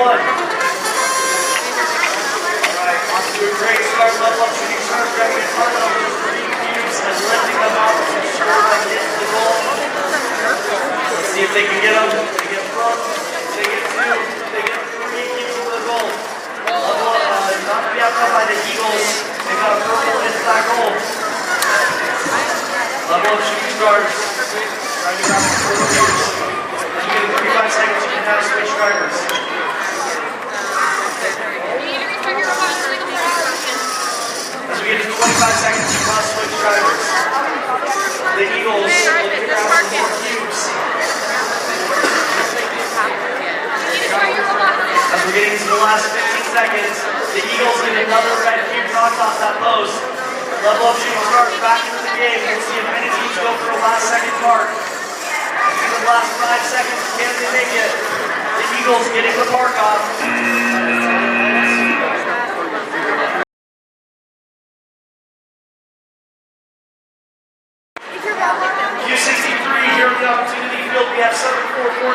one. Alright, on to a great start. Level up shooting start. Grabbing a target over those green cubes and lifting them out to score and get to the goal. Let's see if they can get them. They get one, they get two, they get three cubes to the goal. Level up, not to be outcome by the Eagles. They got a purple into that goal. Level up shooting stars. Trying to grab the purple cubes. As you get in 35 seconds, you can now switch drivers. As we get to 25 seconds, you must switch drivers. The Eagles will grab some more cubes. As we're getting to the last 15 seconds, the Eagles get another red cube knocked off that post. Level up shooting stars back into the game. We'll see if any teams go for a last second mark. In the last 5 seconds, can they make it? The Eagles getting the mark off. Q63 here in the opportunity field. We have 7-4-4.